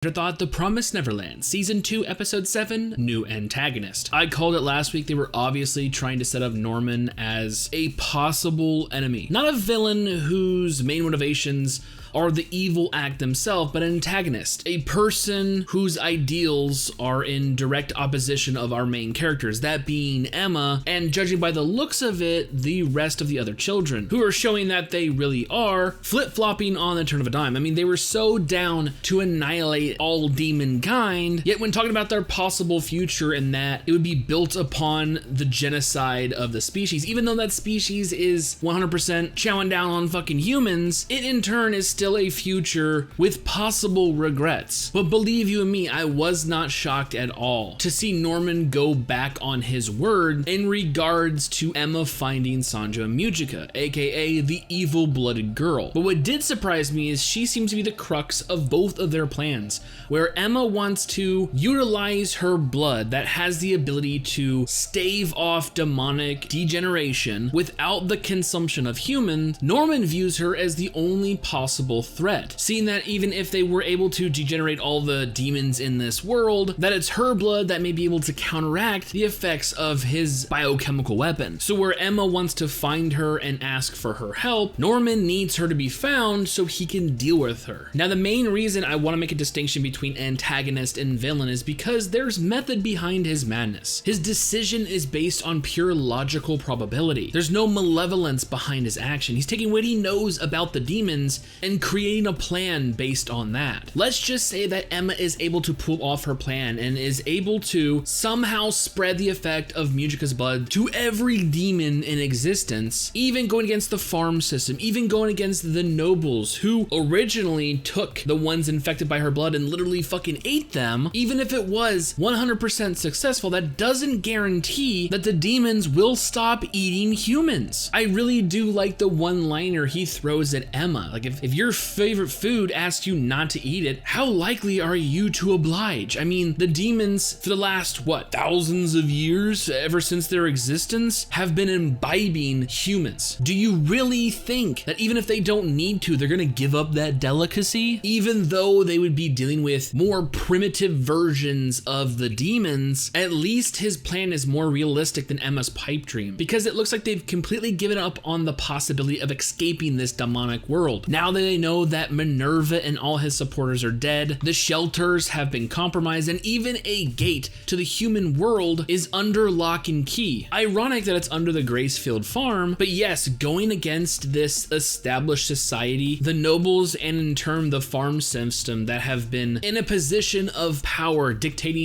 Afterthought, The Promised Neverland, Season 2, Episode 7, New Antagonist. I called it last week. They were obviously trying to set up Norman as a possible enemy. Not a villain whose main motivations are the evil act themselves, but an antagonist. A person whose ideals are in direct opposition of our main characters, that being Emma, and judging by the looks of it, the rest of the other children, who are showing that they really are flip-flopping on the turn of a dime. I mean, they were so down to annihilate all demon kind, yet when talking about their possible future and that it would be built upon the genocide of the species, even though that species is 100% chowing down on fucking humans, it in turn is still a future with possible regrets. But believe you me, I was not shocked at all to see Norman go back on his word in regards to Emma finding Sanjo and Mujika, aka the evil-blooded girl. But what did surprise me is she seems to be the crux of both of their plans, where Emma wants to utilize her blood that has the ability to stave off demonic degeneration without the consumption of humans. Norman views her as the only possible threat, seeing that even if they were able to degenerate all the demons in this world, that it's her blood that may be able to counteract the effects of his biochemical weapon. So where Emma wants to find her and ask for her help, Norman needs her to be found so he can deal with her. Now, the main reason I want to make a distinction between antagonist and villain is because there's method behind his madness. His decision is based on pure logical probability. There's no malevolence behind his action. He's taking what he knows about the demons and creating a plan based on that. Let's just say that Emma is able to pull off her plan and is able to somehow spread the effect of Mujika's blood to every demon in existence, even going against the farm system, even going against the nobles who originally took the ones infected by her blood and literally fucking ate them. Even if it was 100% successful, that doesn't guarantee that the demons will stop eating humans. I really do like the one-liner he throws at Emma. Like, if your favorite food asks you not to eat it, how likely are you to oblige? I mean, the demons for the last, thousands of years, ever since their existence, have been imbibing humans. Do you really think that even if they don't need to, they're gonna give up that delicacy? Even though they would be dealing with more primitive versions of the demons, at least his plan is more realistic than Emma's pipe dream, because it looks like they've completely given up on the possibility of escaping this demonic world. Now that they know that Minerva and all his supporters are dead, the shelters have been compromised, and even a gate to the human world is under lock and key. Ironic that it's under the Gracefield farm, but yes, going against this established society, the nobles and in turn the farm system that have been in a position of power dictating,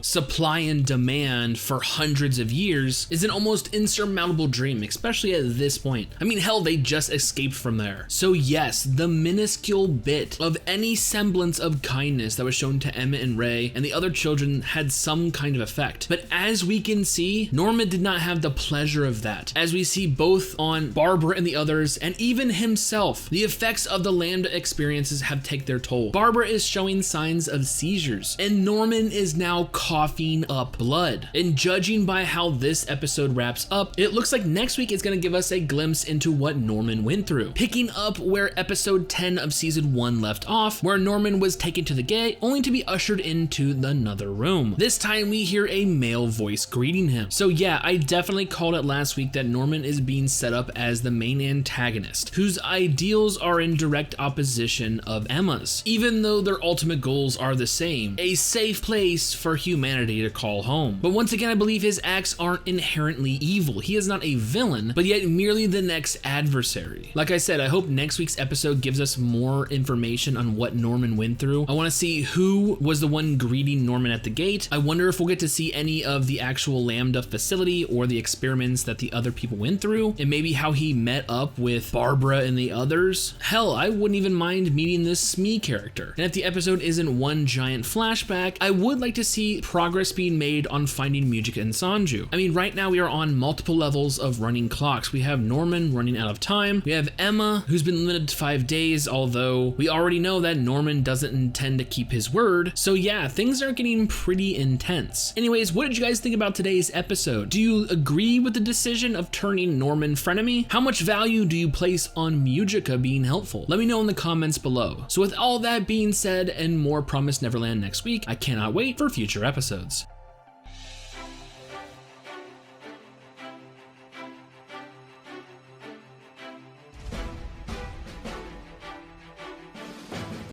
supply and demand for hundreds of years, is an almost insurmountable dream, especially at this point. I mean, hell, they just escaped from there. So yes, the minuscule bit of any semblance of kindness that was shown to Emma and Ray and the other children had some kind of effect. But as we can see, Norman did not have the pleasure of that. As we see both on Barbara and the others, and even himself, the effects of the Lambda experiences have taken their toll. Barbara is showing signs of seizures, and Norman is now coughing up blood. And judging by how this episode wraps up, it looks like next week is going to give us a glimpse into what Norman went through, picking up where episode 10 of season 1 left off, where Norman was taken to the gate only to be ushered into another room. This time we hear a male voice greeting him. So yeah, I definitely called it last week that Norman is being set up as the main antagonist, whose ideals are in direct opposition of Emma's, even though their ultimate goals are the same: a safe place for humanity to call home. But once again, I believe his acts aren't inherently evil. He is not a villain, but yet merely the next adversary. Like I said, I hope next week's episode gives us more information on what Norman went through. I want to see who was the one greeting Norman at the gate. I wonder if we'll get to see any of the actual Lambda facility or the experiments that the other people went through, and maybe how he met up with Barbara and the others. Hell, I wouldn't even mind meeting this Smee character. And if the episode isn't one giant flashback, I would like to see progress being made on finding Mujika and Sanju. I mean, right now we are on multiple levels of running clocks. We have Norman running out of time. We have Emma, who's been limited to 5 days. days, although we already know that Norman doesn't intend to keep his word. So yeah, things are getting pretty intense. Anyways, what did you guys think about today's episode? Do you agree with the decision of turning Norman frenemy? How much value do you place on Mujica being helpful? Let me know in the comments below. So with all that being said and more Promised Neverland next week, I cannot wait for future episodes.